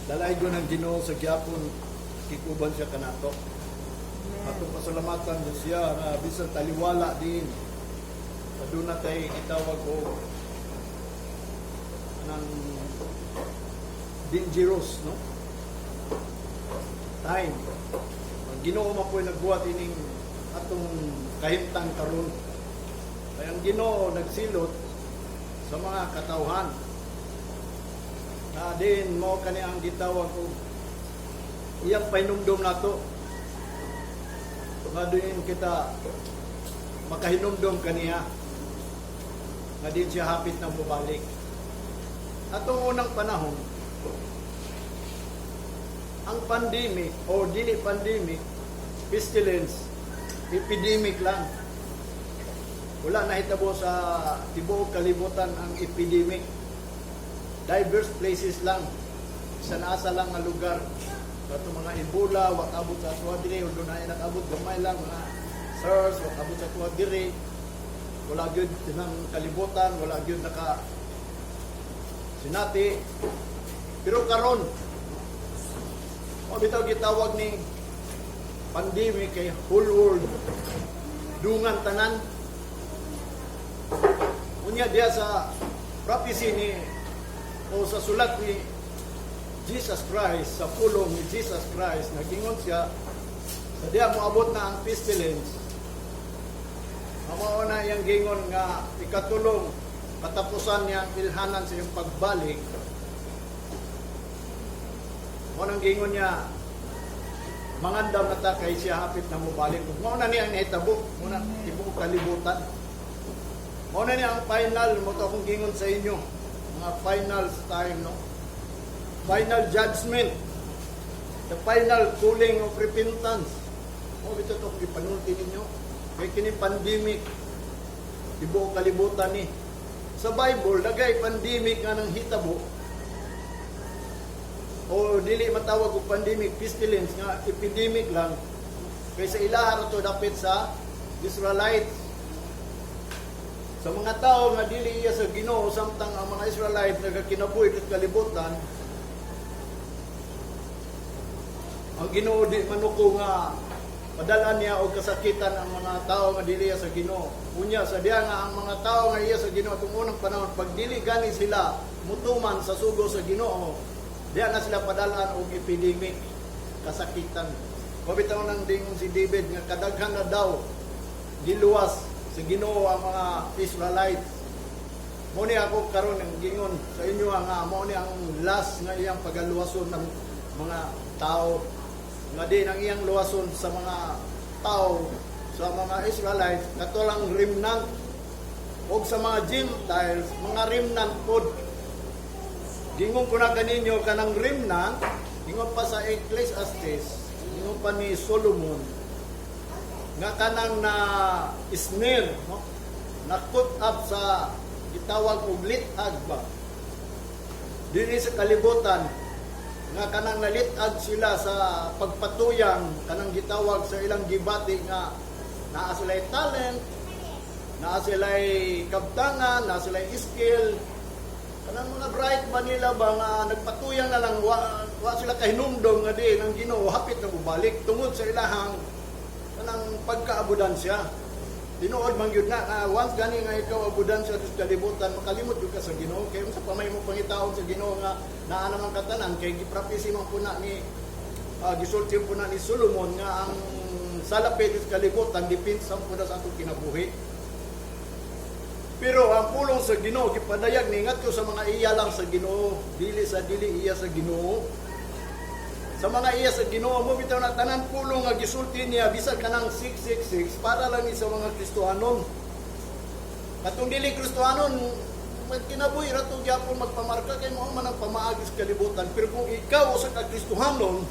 Dalay ko ng Ginoo sa gyapon kikuban siya kanato. Atong pasalamatan din siya na bisan taliwala din. Aduna tay itawag ko ng dangerous, no? Time. Ang Ginoo man po nagbuhat ining atong kahimtang karon. Kaya ang Ginoo nagsilot sa mga katawhan. Na din mo kani ang gitawag ko iyang pahinumdom nato. Nga din kita makahinumdom kaniya. Nga din siya hapit na bubalik. Atong unang panahon, ang pandemic o dili pandemic, pestilence, epidemic lang. Wala na hitabo sa tibuok kalibutan ang epidemic. Diverse places lang. Sa nasa lang nga lugar. Ito mga Ebola, wak abot sa tuwa dire, o doon ay nag-abot gamay lang, mga SARS, wak abot sa tuwa dire. Wala gyud ng kalibutan, wala gyud naka sinati. Pero karon, o bitaw gitawag ni pandemic kay whole world. Dungan tanan. Unya diya sa prophecy ni o sa sulat ni Jesus Christ, sa pulong ni Jesus Christ, nagingon siya, sa diya moabot na ang pestilence, mao na iyang gingon nga ikatulong katapusan niya ang ilhanan sa iyong pagbalik. Mao nang gingon niya, mangandam na ta kay siya hapit na mobalik. Mao na niya ang nahitabo, mao na tibuok kalibutan. Mao na niya ang final, mo to akong gingon sa inyo, mga final time, no? Final judgment, the final calling of repentance. O ito ito, ipanulti ninyo. Kaya kini pandemic, tibuok kalibutan ni. Sa Bible, dagay pandemic nga ng hitabo. O dili matawag og pandemic, pestilence nga epidemic lang. Kaya sa ilaha to dapit sa Israelites. Sa mga tao nga dili iya sa Ginoo, samtang ang mga Israelites nagakinabuhi sa kalibutan, ang Ginoo di manuko nga padalan niya og kasakitan ang mga tao nga dili sa Ginoo. Unya sa diya nga ang mga tao nga iya sa Ginoo tung unang panahon pag dili gani sila mutuman sa sugo sa Ginoo, diya na sila padalan og epidemic, kasakitan. Pabitaw nang dingon si David nga kadaghan na daw giluwas sa Ginoo ang mga Israelites. Mo ni ako karon ang gingon sa inyo nga mo ni ang last nga iyang pagaluwason ng mga tao. Nga din ang iyang luwason sa mga tao, sa mga Israelites, katulang remnant, o sa mga Gentiles, mga remnant pod. Gingon ko na kaninyo, kanang remnant, gingon pa sa Ecclesiastes, gingon pa ni Solomon, nga kanang na snare, no? Na put up sa gitawag og litag ba? Dili sa kalibutan, nga kanang nalitag sila sa pagpatuyang kanang gitawag sa ilang gibati nga naa sila'y talent, naa sila'y kabtangan, naa sila'y skill, kanang mga bright man nila ba nga nagpatuyang na lang wa sila kahinumdom nga di ng Ginoo hapit na bubalik tungod sa ilahang kanang pagkaabudansya. Tinuod man gyud na once gani nga ikaw abudansya sa kalibutan, makalimot gyud ka sa Ginoo. Kay unsa pa may mo pangitaon sa Ginoo nga naa naman katanan kay giprapisi man puna ni gisulti puna ni Solomon nga ang salapit sa kalibutan dipinsan puna sa atong kinabuhi. Pero ang pulong sa Ginoo gipadayag ni ngadto sa mga iya lang sa Ginoo, dili sa dili iya sa Ginoo. Sa mga iya sa Ginoo mo bitaw na tanan pulong nga gisulti niya bisan kanang 666 para lang ni sa mga Kristohanon. Katong dili Kristohanon magkinabuhi ra to gyapon magpamarka kay mo man ang pamaagi sa kalibutan. Pero kung ikaw usa ka Kristohanon,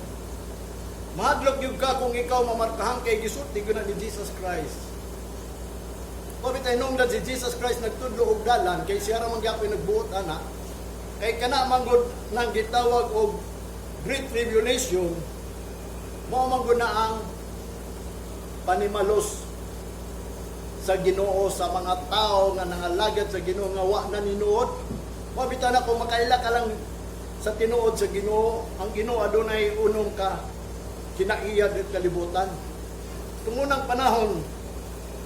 mahadlok gyud ka kung ikaw mamarkahan kay gisulti gyud ni Jesus Christ. O bitay nung si Jesus Christ nagtudlo og dalan kay siya ra man gyapon nagbuot ana. Kay kana manggod nang gitawag og Great Tribulation, mo man gud na ang panimalos sa Ginoo sa mga tao nga nangalagad sa Ginoo nga wa na ninuod. Mabita na kung makaila ka lang sa tinuod sa Ginoo, ang Ginoo adunay unong ka kinaiyad at kalibutan. Tungunang panahon,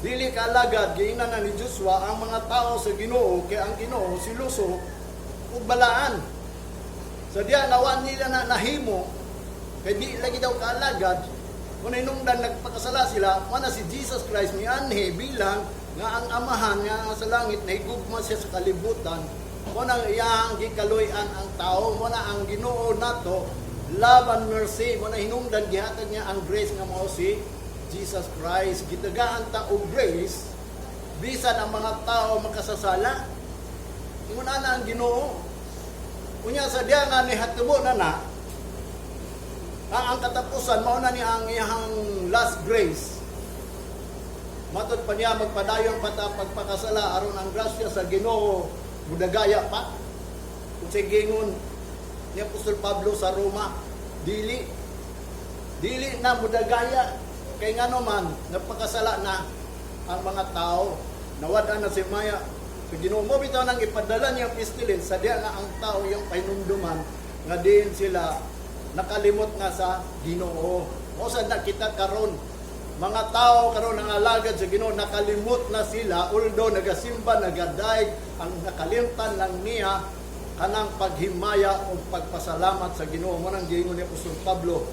dili kaalagad giingnan ni Joshua ang mga tao sa Ginoo kay ang Ginoo siluso ug balaan. Sa diya nawan nila na nahimo kay di lagi daw kaalagad kung hinungdan nagpakasala sila, mana si Jesus Christ ni anhi bilang nga ang amahan nga sa langit na higugma siya sa kalibutan. Mo nang iyang gikaluy-an ang tao, mo na ang Ginoo nato love and mercy, mo na hinungdan gihatag niya ang grace nga mao si Jesus Christ. Gitagaan ta og grace bisan ang mga tao makasasala. Ingon ana ang Ginoo. Unya sa diya nga ni hatubo na ang katapusan mao na ni ang iyang last grace. Matod pa niya magpadayon pata pagpakasala aron ang grasya sa Ginoo mudagaya pa. Kung gingon ni Apostol Pablo sa Roma, dili na mudagaya kay ngano man nagpakasala na ang mga tao. Nawad na si Maya sa Ginoo mo bitaw nang ipadala niya pestilence sa diya nga ang tao yung painumduman nga din sila nakalimot nga sa Ginoo. O sa nakita karon mga tao karon nga alagad sa Ginoo nakalimot na sila, although nagasimba nagadaig ang nakalimtan lang niya kanang paghimaya o pagpasalamat sa Ginoo. Mo nang giingon ni Apostol Pablo,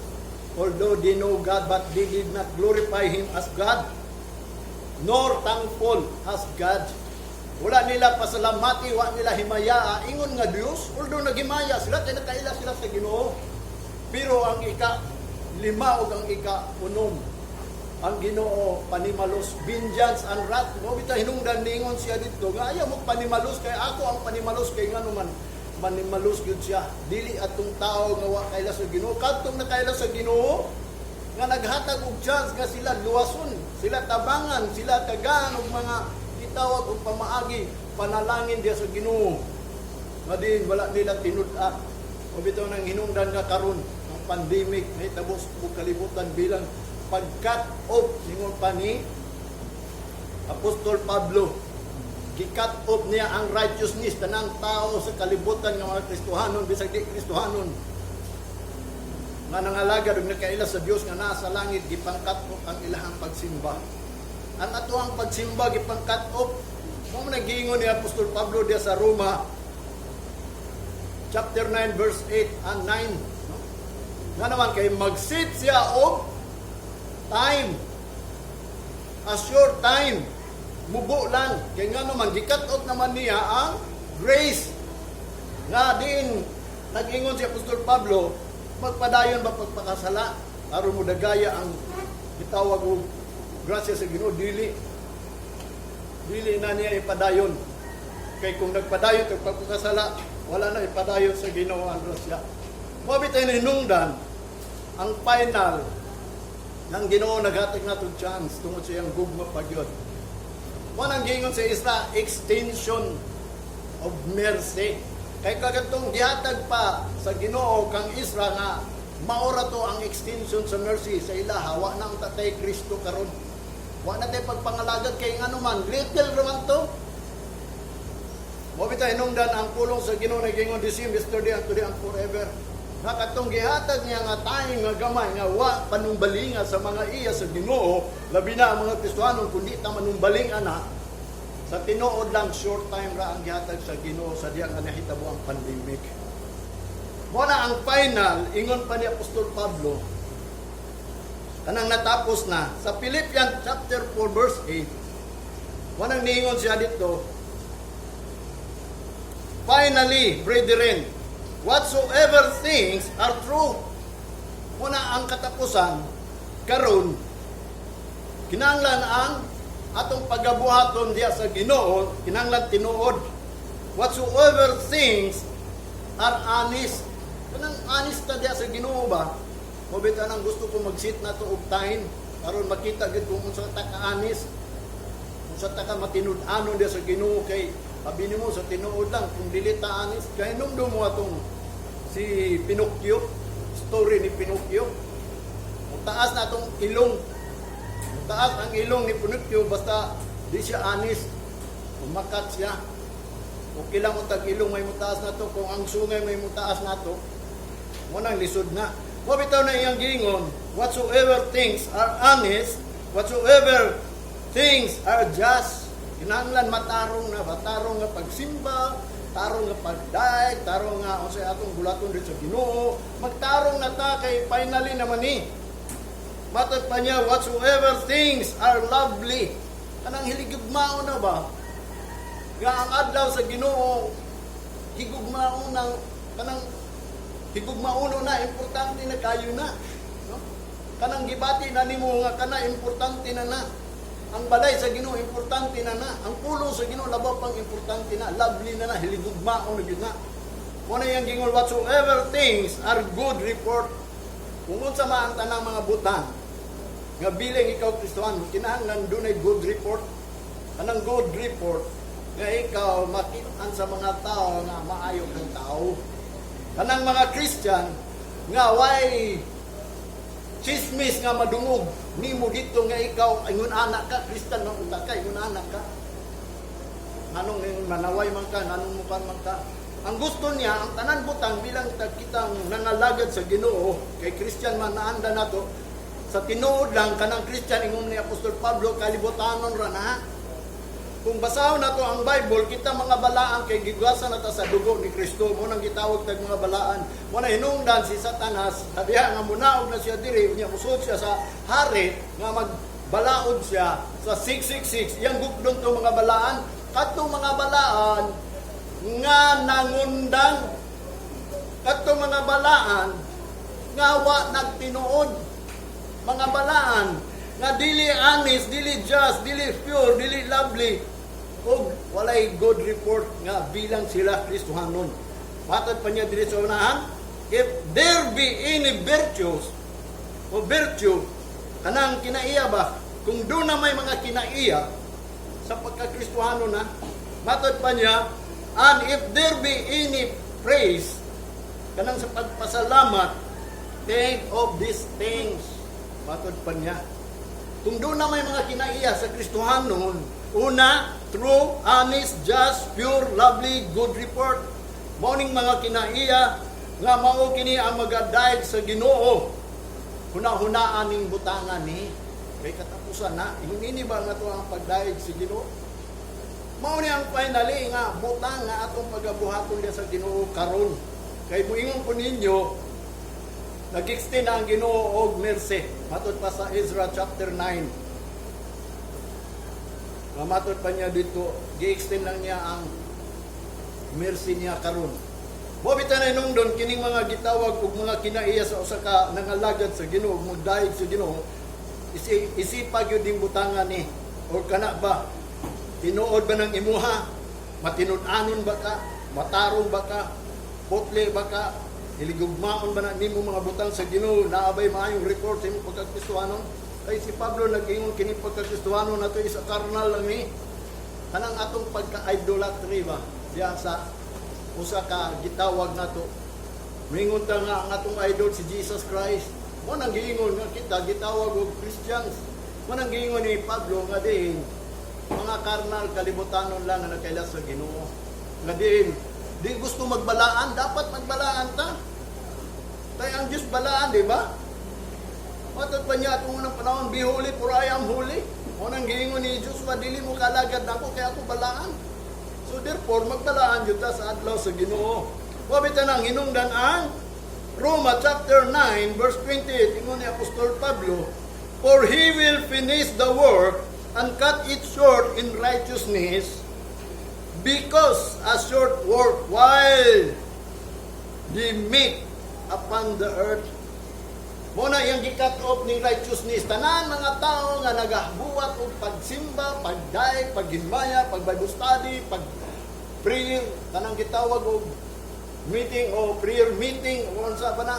although they know God but they did not glorify Him as God nor thankful as God. Wala nila pasalamati, wala nila himaya, ingon nga Dios, although naghimaya sila, kaya nakaila sila sa Ginoo. Pero ang ika-5 o ang ika-6, ang Ginoo panimalos, vengeance and wrath. Mo bitaw hinungdan ningon siya dito, nga ayaw mo panimalos kay ako ang panimalos kay ngano man manimalos gyud siya. Dili atong tao nga wa kaila sa Ginoo, kadtong nakaila sa Ginoo nga naghatag og chance nga sila luwason, sila tabangan, sila tagaan og mga itawag og pamaagi, panalangin dia sa Ginoo. Nga din wala nila tinud-a. O bitaw nang hinungdan nga karon ang pandemic nahitabo og kalibutan bilang pag-cut off ningon pa ni Apostol Pablo. Gi-cut off niya ang righteousness tanang tao sa kalibutan ng mga Kristohanon bisag di Kristohanon nga nangalagad ug nakaila sa Dios nga naa sa langit, gipang-cut off ang ilahang pagsimba. Ang ato ang pagsimba gipang-cut off. Mo man giingon ni Apostol Pablo diya sa Roma chapter 9 verse 8 and 9. Nga naman kay mag-set siya og time, a short time, mubo lang. Kaya nga naman, gikat off naman niya ang grace. Nga din, nag-ingon si Apostol Pablo, magpadayon ba pagpakasala? Aron mo dagaya ang itawag o grasya sa Ginoo, dili na niya ipadayon. Kaya kung nagpadayon at pagpakasala, wala na ipadayon sa Ginoo ang grasya. Mabit ay ninungdan, ang final nang Ginoo naghatag nato chance tungod sa iyang gugma pagyod. Mo nang giingon sa Isra, extension of mercy. Kay kagadtong gihatag pa sa Ginoo kang Isra nga maora to ang extension sa mercy sa ilaha, wa na ang Tatay Kristo karon. Wa na tay pagpangalagad kay ngano man little raman to. Mo bitay hinungdan ang pulong sa Ginoo na giingon the same yesterday and today and forever. Nakatong gihatag niya nga tayong nga gamay nga wa panumbalinga sa mga iya sa Ginoo, labi na ang mga Kristohanon kundi ta manumbalinga na sa tinuod lang short time ra ang gihatag sa Ginoo sa diya nga nahitabo ang pandemic. Mo na ang final ingon pa ni Apostol Pablo kanang natapos na sa Philippians chapter 4 verse 8. Mo nang niingon siya dito, finally, brethren, whatsoever things are true. Muna ang katapusan, karon kinahanglan ang atong pagabuhaton diya sa Ginoo, kinahanglan tinuod. Whatsoever things are honest. Kanang honest ta diya sa Ginoo ba? Mabita nang gusto ko mag-sit na to og time aron makita gid kung unsa ta ka honest. Unsa ta ka matinud-anon diya sa Ginoo kay abi nimo sa tinuod lang kung dili ta honest kay numdum mo atong si Pinocchio, story ni Pinocchio. Taas na atong ilong. Taas ang ilong ni Pinocchio basta di siya honest. Umakat siya. Okay lang utag ilong may mutaas na to, kung ang sungay may mutaas na to, mo nang lisod na. Mo bitaw na iyang giingon, whatsoever things are honest, whatsoever things are just, kinahanglan matarong na, matarong nga pagsimba, tarong nga pagdaig, tarong nga unsay atong bulaton dito sa Ginoo, magtarong na ta kay finally naman ni. Matod pa niya, whatsoever things are lovely. Kanang hiligugmao na ba? Nga ang adlaw sa Ginoo, higugmao na, kanang higugmao na, importante na kayo na. No? Kanang gibati na nimo nga kana, importante na na. Ang balay sa Ginoo, importante na na. Ang pulong sa Ginoo, labaw pang importante na. Lovely na na, hiligugmao na yun na. Muna yung gingol, whatsoever things are good report. Kung unsa man ang tanang mga butang, nga bilang ikaw Kristohan, kinahanglan doon ay good report. Anong good report? Nga ikaw makitaan sa mga tao nga maayo ng tao. Kanang mga Christian nga why chismis nga madungog nimo dito nga ikaw ingon anak ka, Christian man unta ka, ingon anak ka. Anong manaway man ka, anong mukan man ka. Ang gusto niya, ang tanan butang bilang kitang nangalagad sa Ginoo, kay Christian man naanda nato, sa tinuod lang kanang Christian ingon ni Apostol Pablo kalibutanon ra na. Kung basahon nato ang Bible, kita mga balaan kay gigwasan nata sa dugo ni Kristo, mo nang gitawag tag mga balaan. Mo na hinungdan si Satanas, sabiha nga munaog na siya diri, unya musud siya sa hari nga magbalaod siya sa 666. Yang gugdong to mga balaan, kadtong mga balaan nga nangundang, kadtong mga balaan nga wa nagtinuod. Mga balaan nga dili honest, dili just, dili pure, dili lovely, ug walay good report nga bilang sila Kristohanon. Matod pa niya dili sa unahan, if there be any virtues o virtue kanang kinaiya ba, kung doon na may mga kinaiya sa pagka-Kristohanon na, matod pa niya, and if there be any praise kanang sa pagpasalamat, think of these things. Matod pa niya, kung doon na may mga kinaiya sa Kristohanon, una, true, honest, just, pure, lovely, good report. Mauning mga kinaiya nga mao kini ang magadaig sa Ginoo. Huna-hunaan ning butangan ni kay katapusan na. Ini ba nga to ang pagdaig sa Ginoo? Mao ni ang finally nga butang nga atong pagabuhaton dia sa Ginoo karon. Kay muingon ko ninyo, nag-extend na ang Ginoo og mercy. Matod pa sa Ezra chapter 9. Matod pa niya dito, gi-extend lang niya ang mercy niya karon. Mo bitan na nung doon kining mga gitawag og mga kinaiya sa usa ka nangalagad sa Ginoo, mudayeg sa Ginoo. Isipag yun ding butangan ni or kana ba? Tinuod ba ng imuha? Matinud-anon ba ka? Matarong ba ka? Potle ba ka? Hiligugmaon ba na nimo mga butang sa Ginoo, naabay maayong record sa imong pagka-Kristohanon? Kay si Pablo nag-ingon kini pagka-Kristohanon nato isa karnal lang ni. Kanang atong pagka-idolatry ba? Diya sa usa ka gitawag nato. Mingon ta nga ang atong idol si Jesus Christ. Mo nang giingon nga kita gitawag og Christians. Mo nang giingon ni Pablo nga diin mga karnal kalibutanon lang na nagkailas sa Ginoo. Nga diin di gusto magbalaan, dapat magbalaan ta. Kaya ang Diyos balaan, di ba? Matod pa niya itong unang panahon, be holy for I am holy. Unang giingon ni Diyos, dili mo kalagad na ako, kaya ako balaan. So therefore, magbalaan yun ta sa adlaw sa Ginoo. Wabitan ang hinungdan ang Roma chapter 9, verse 28, ingon ni Apostol Pablo, for He will finish the work and cut it short in righteousness, because a short work while the meat upon the earth. Muna yung gi-cut off ni righteousness. Tanan mga tao nga nagabuhat og pagsimba, pagdaig, paghinmaya, pag-Bible study, pag-prayer, tanang gitawag og meeting o prayer meeting, o sa ba na,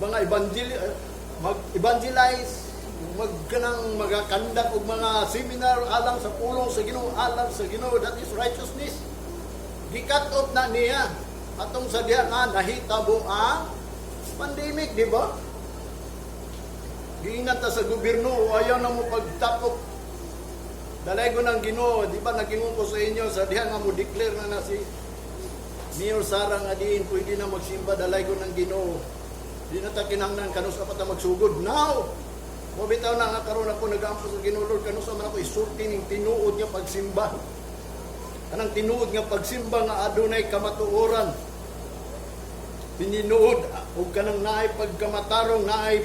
mga mag-evangelize, magkanang magakandak og mga seminar alang sa pulong sa Ginoo, alang sa Ginoo, that is righteousness. Gi-cut off na niya atong sa diha nga nahitabo ang pandemic, di ba? Giingat ta sa gobyerno, ayaw na mo pagtapok Dalay ko ng Ginoo, di ba nagingon ko sa inyo, sa diha nga mo declare na si Mayor Sara nga diin, pwede na magsimba, dalay ko ng Ginoo. Di na ta kinahanglan kanus pa ta magsugod. Now, mo bitaw na nga karon ako nag-aampo sa Ginoo, Lord, kanus man ako isulti ning tinuod nga pagsimba. Anang tinuod nga pagsimba nga adunay kamatuoran. Pininuod og kanang naay pagkamatarong, naay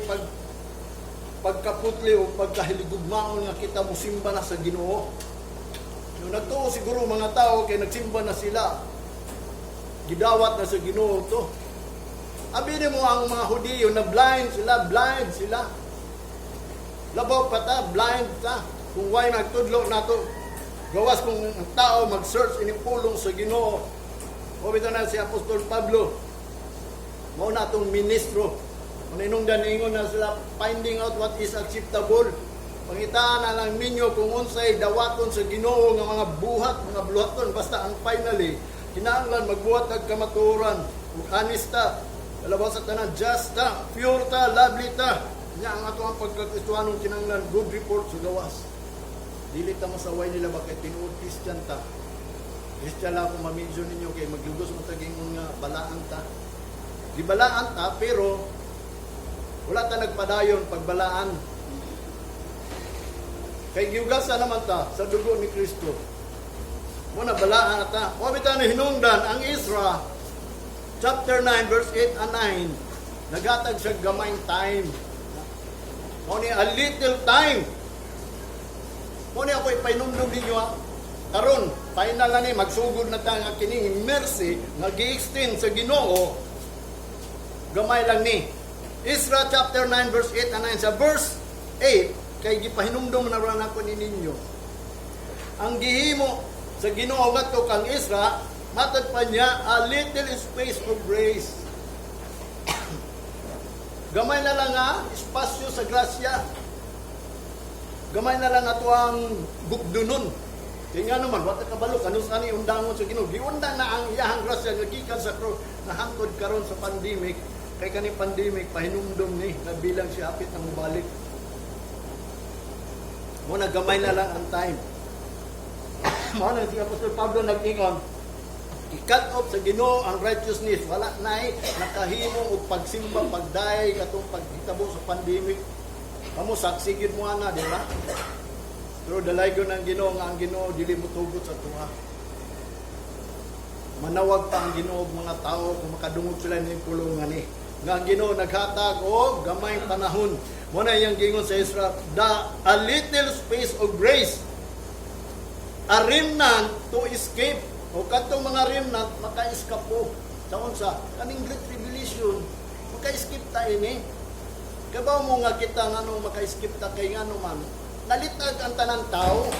pagkaputli o pagkahiligugmaon nga kita mo simba na sa Ginoo. Yung nagtuo siguro mga tao kay nagsimba na sila, gidawat na sa Ginoo to. Abinin mo ang mga Hudiyo na blind sila. Labaw pa ta, blind ta. Kung why nagtudlo na to, gawas kung ang tao mag-search inipulong sa Ginoo. O bito na si Apostol Pablo, mao na itong ministro. Maninungdan ingon na sila finding out what is acceptable. Pangitaan na lang ninyo kung unsay dawaton sa Ginoo nga mga buhaton, basta ang finally kinahanglan magbuhat og kamatuoran ug honesta, kalabaw sa tanan, just ta, pure ta, lovely ta. Nya ang ato ang pagkakristohanong kinahanglan good report sa gawas. Dili ta masaway nila bakit tinuod Christian ta. Christian lang kung ma-mention ninyo kay maglugos mo tagingon nga balaan ta. Di balaan ta, pero wala ta nagpadayon pagbalaan. Kay giugasa naman ta sa dugo ni Kristo. Muna balaan ta. O bitaw ni hinungdan ang Ezra chapter 9 verse 8 and 9. Nagatag siya gamayng time. O ni a little time. O ni ako ipainumdum ninyo ha. Karon, final na ni magsugod na ta nga kining mercy nga gi-extend sa Ginoo. Gamay lang ni. Ezra chapter 9 verse 8 and 9. Sa verse 8, kay gipahinumdum na ron ako ni ninyo. Ang gihimo sa Ginoo ngadto kang Ezra, matad pa niya a little space of grace. Gamay na lang nga espasyo sa grasya. Gamay na lang ato ang bugdunon. Kaya nga naman, wata kabalo, kanus ani undangon sa Ginoo. Giundang na ang iyahang grasya nga gikan sa cross na hangtod karon sa pandemic. Kay kani pandemic pahinumdum ni na bilang siya apit na mubalik. Mo na gamay na lang ang time. Mo na si Apostol Pablo nag-ingon, i-cut off sa Ginoo ang righteousness. Wala nay nakahimo og pagsimba, pagday katong paghitabo sa pandemic. Kamo saksigid mo ana, di ba? Pero dalay ko ng Ginoo nga ang Ginoo dili mo tugot sa tuwa. Manawag pa ang Ginoo og mga tao kung makadungog sila ning pulongan ni. Nga ang Ginoo naghatag og gamay panahon. Mo na iyang gingon sa Ezra, a little space of grace, a remnant to escape. O katong mga remnant maka-eskapo. Sa unsa kaning great tribulation, maka-escape ta ini. Kabaw mo nga kita ngano maka-escape ta kay ngano man. Nalitag ang tanang tao.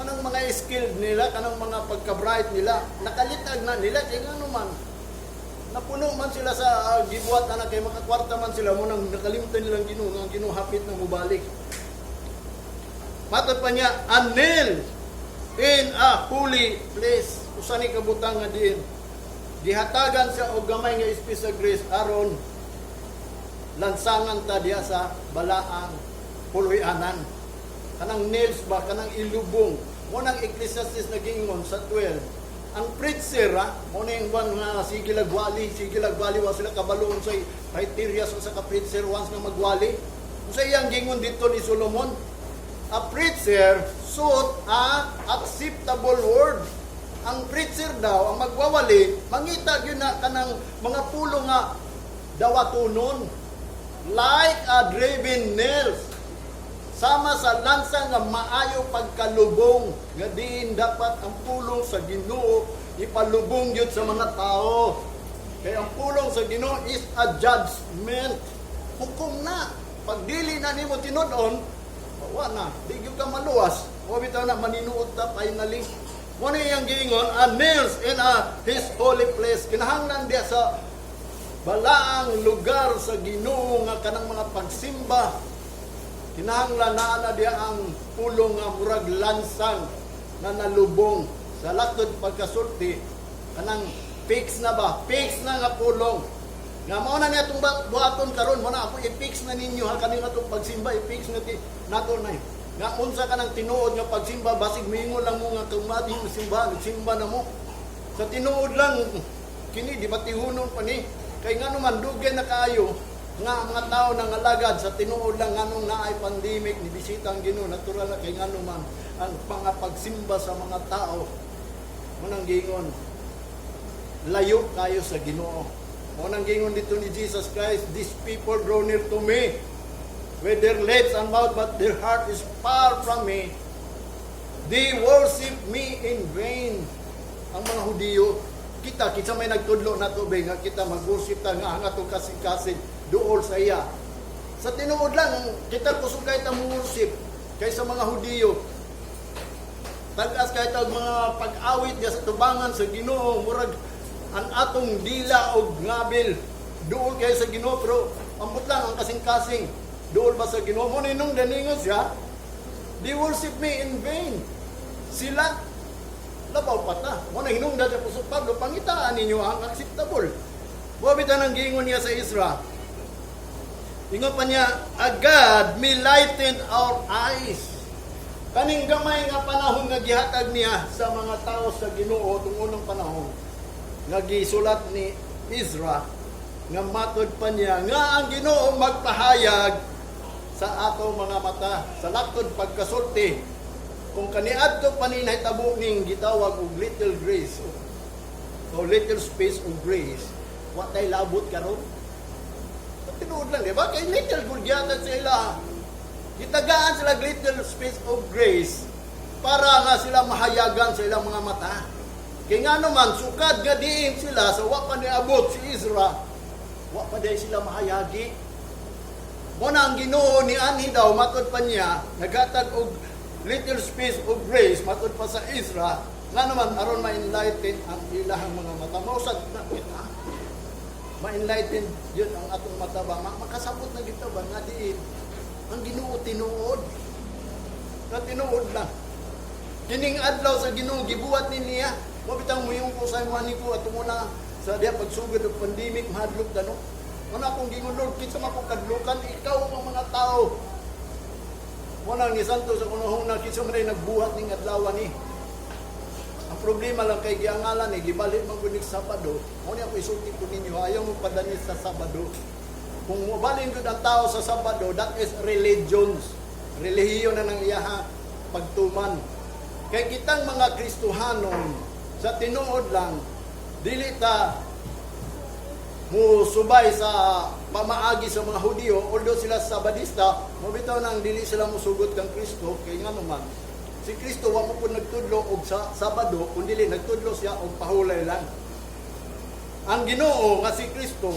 Kanang mga skilled nila, kanang mga pagka-bright nila, nakalitag na nila kay ngano man. Napuno man sila sa gibuhat na kay makakwarta man sila mo nang nakalimutan nilang Ginoo, ang Ginoo hapit na mubalik. Matod pa niya, a nail in a holy place. Usa ni kabutang nga diin. Dihatagan siya og gamay nga space sa grace aron lansangan ta diha sa balaang puloy-anan. Kanang nails ba, kanang ilubong. Mo nang Ecclesiastes nagingon sa 12. Ang preacher, mo na yung nga sige lagwali, wa sila kabaloon sa criteria sa ka-preacher once nga magwali. Kung sa iyang gingon dito ni Solomon, a preacher sought a acceptable word. Ang preacher daw, ang magwawali, mangita yun na kanang mga pulo nga dawatunon. Like a driven nails. Sama sa lansa nga maayo pagkalubong nga diin dapat ang pulong sa Ginoo ipalubong gyud sa mga tao. Kaya ang pulong sa Ginoo is a judgment. Hukom na. Pag dili na nimo tinud-on, wa na, di gyud ka maluwas. O bitaw na maninuot ta finally. Mo ni yang giingon, a nails in his holy place. Kinahanglan diya sa balaang lugar sa Ginoo nga kanang mga pagsimba. Kinahanglan na diya ang pulong nga murag lansang na nalubong sa latod pagkasulti kanang fix na ba? Fix na nga pulong. Nga mao na niya itong buhaton karon mo na ako i-fix na ninyo ha kaning atong pagsimba i-fix na nato na. Nga unsa ka ng tinuod nga pagsimba, basig mingon lang mo nga tumati yung simba na mo. Sa tinuod lang, kini, di ba tihunon pa ni? Kay nga naman, dugay na kaayo, nga mga tao nang alagad, sa tinuod lang nga nung naay pandemic, ni bisita ang Ginoo, natural na kay nga naman, ang mga pagsimba sa mga tao, manang gingon, layo kayo sa Ginoo. Manang gingon dito ni Jesus Christ, these people draw near to me, with their lips and mouth, but their heart is far from me. They worship me in vain. Ang mga Hudiyo, kita may nagtudlo na to, nga kita mag-worship ta nga nga to kasing-kasing duol sa iya. Sa tinuod lang, kita kusugay ta mo-worship kaysa mga Hudiyo. Tagas kahit ang mga pag-awit niya sa tubangan sa Ginoo, murag ang atong dila o ngabil, duol kayo sa Ginoo, pero ambot lang ang kasing-kasing. Doon ba sa Ginoo mo ninong daningon siya? They worship me in vain. Sila labaw pata. Mo na hinungdan sa Apostol Pablo, pangitaan ninyo ang acceptable. Buwabitan ang gingon niya sa Isra. Ingon pa niya, "A God may lighten our eyes." Kaning gamay nga panahon nga gihatag niya sa mga tao sa Ginoo tung unang panahon. Nga gisulat ni Isra nga matod pa niya nga ang Ginoo magpahayag sa ato mga mata, sa laktod pagkasulti, kung kaniadto pa ni nahitabo ning gitawag og little grace o little space of grace, wa tay labot karon. Tinuod lang, di ba? Kay little gugyatan sila. Gitagaan sila little space of grace para nga sila mahayagan sa ilang mga mata. Kaya nga naman, sukad nga diin sila sa wa pa niabot si Isra, wa pa day sila mahayagi. Muna ang Ginoo ni Ani daw, matod pa niya, naghatag og little space of grace, matod pa sa Isra, nga naman, aron ma-enlighten ang ilahang mga mata. Mausad na kita. Ma-enlighten yun ang atong mata ba? Makasabot na kita ba? Nga diin, ang Ginoo tinuod. Na tinuod lang. Kining adlaw sa Ginoo, gibuhat ni niya. Mabitang mo yung kusay mo ko at muna sa diya pagsugod ng pandemic, mahadlok na no. Muna akong gingon, Lord, kinsa man ko kadlukan, ikaw ang mga tao. Muna ni Santo sa kunahuna, kinsa man ay nagbuhat ning adlaw ni. Ang problema lang kay giangalan ni gibalik man kunig Sabado. Mo ni ako isulti ko ninyo, ayaw mo padani sa Sabado. Kung mabalin gud ang tao sa Sabado, that is religions. Relihiyon na nang iyaha pagtuman. Kay kitang mga Kristohanon sa tinuod lang, dili ta mo subay sa pamaagi sa mga Hudiyo, although sila Sabadista, mabitaw nang dili sila musugot kang Kristo, kay nga naman, si Kristo wa mo po nagtudlo og sa Sabado, kundi nagtudlo siya og pahulay lang. Ang Ginoo nga si Kristo,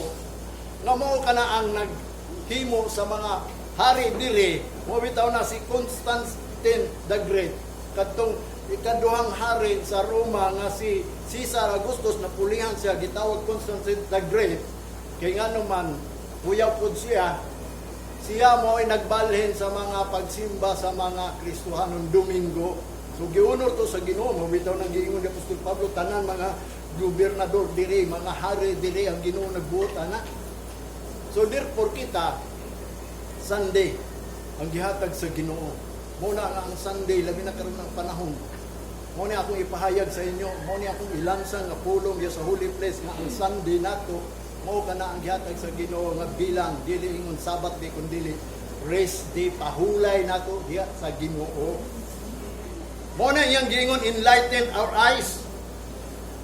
nga mao kana ang naghimo sa mga hari dili, mabitaw na si Constantine the Great, kadtong ikaduhang hari sa Roma nga si Caesar Augustus, napulihan siya, gitawag Constantine the Great. Kaya nga naman, huyaw po siya mo ay nagbalhin sa mga pagsimba sa mga Kristohanon Domingo. So giunor to sa Ginoo, mabitaw ng giingon ni Apostol Pablo, tanan mga gobernador diri, mga hari diri ang Ginoo nagbuot ana. So therefore kita, Sunday ang gihatag sa Ginoo. Muna nga ang Sunday, labi na karon ng panahon. Muna akong ipahayag sa inyo, muna akong ilansang nga pulong sa holy place nga ang Sunday nato, mao kana ang gihatag sa Ginoo nga bilang dili ingon Sabat day kundi rest day, pahulay nato diha sa Ginoo. Muna iyang giingon, enlighten our eyes.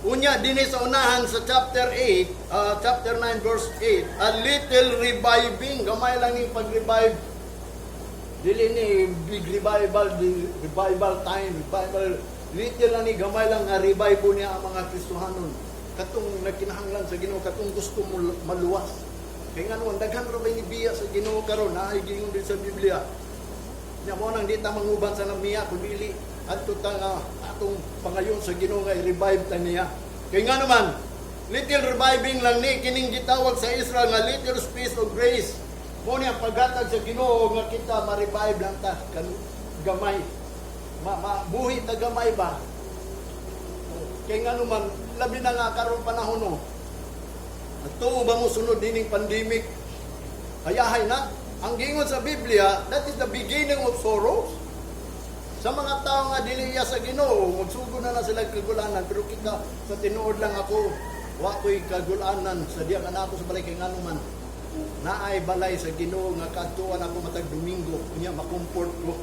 Unya dinhi sa unahan sa chapter 8, chapter 9 verse 8, a little reviving, gamay lang ning pag-revive. Dili ni big revival, revival time, revival, little lang ni gamay lang nga revive niya ang mga Kristohanon. Katong nagkinahanglan sa Ginoo, katong gusto mo maluwas. Kaya nga naman, daghan ra bay ni biya sa Ginoo karon, naay gingon din sa Biblia. Nya mo nang di ta manguban sa namiya kundi adto ta nga atong pangayon sa Ginoo nga i-revive ta niya. Kaya nga naman, little reviving lang ni kining gitawag sa Israel nga little space of grace. Mo ni ang paghatag sa Ginoo nga kita ma-revive lang ta kan gamay. Buhi ta gamay ba? Kaya nga naman, labi na nga karon panahon no. At tuo ba mo sunod dining pandemic? Hayahay na. Ang gingon sa Biblia, that is the beginning of sorrows. Sa mga tao nga dili iya sa Ginoo, magsugo na sila kagulanan, pero kita sa tinuod lang ako, wa ko'y kagulanan sa diya ka na ako sa balay kay nganuman. Naay balay sa Ginoo nga kadtuan ako matag Domingo, unya makomfort ko.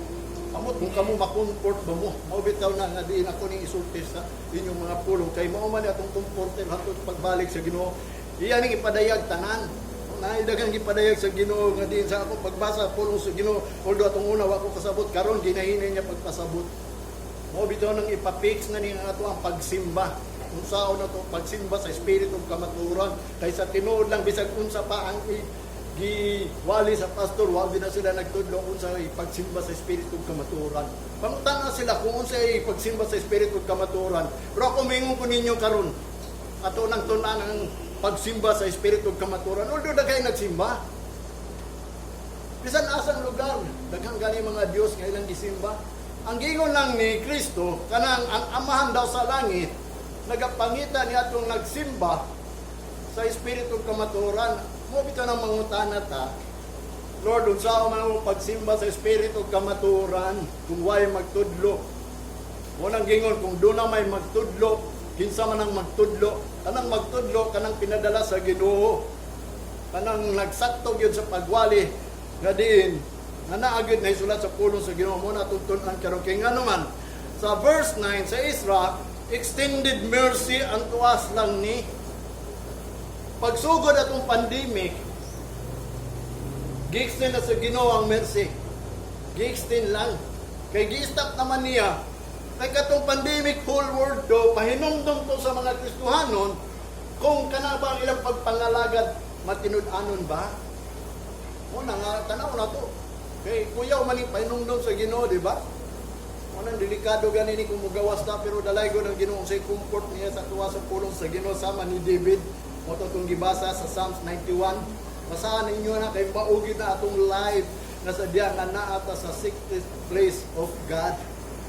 Amot kung kamo makomfort ba mo, maubitaw na nga diin ako ning isulti sa inyong mga pulong kay mao man atong komporte hatod pagbalik sa Ginoo. Iya ning ipadayag tanan. Naidagang gipadayag sa Ginoo nga diin sa ako pagbasa pulong sa Ginoo, although atong una wa ko kasabot karon ginahinay niya pagpasabot. Mao bitaw nang ipapix na ni ato ang pagsimba. Unsaon na to pagsimba sa espiritu ug kamatuoran kaysa tinuod lang bisag unsa pa ang giwali sa pastor wa na sila nagtudlo unsa ay pagsimba sa espiritu ug kamatuoran. Pangutana sila kung unsa ay pagsimba sa espiritu ug kamatuoran. Pero ako mingon ko ninyo karon ato nang tun-an ang pagsimba sa espiritu ug kamatuoran. Although daghay nagsimba. Bisan asang lugar, daghang gani mga Dios nga ilang gisimba. Ang gingon lang ni Kristo kanang ang amahan daw sa langit nagapangita ni atong nagsimba sa espiritu ug kamatuoran. Mo bitaw nang mangutana ta, Lord, unsa man ang pagsimba sa espiritu ug kamatuoran kung way magtudlo? Mo nang gingon kung do na may magtudlo, kinsa man ang magtudlo? Kanang magtudlo kanang pinadala sa Ginoo. Kanang nagsakto gyud sa pagwali nga diin nga naa gyud na isulat sa pulong sa Ginoo. Mo na tungtun-an karon kay nganuman sa verse 9 sa Isra, extended mercy unto us lang ni pagsugod atong pandemic, gi-extend na sa Ginoo ang mercy. Gi-extend lang. Kay gi-stop naman niya. Kay katong pandemic whole world do, pahinumdum to sa mga Kristohanon, kung kana ba ang ilang pagpangalagad matinud-anon ba? Una nga, tanaw na to. Kay kuyaw man yung pahinumdum sa Ginoo, di ba? Unang delikado ganini kung mugawas na, pero dalay ko ng Ginoo say comfort niya sa tuwa sa pulong sa Ginoo sama ni David. Mo to tong gibasa sa Psalms 91. Basahan ninyo na kay maugid na atong life na sa diya nga naa ta sa secret place of God.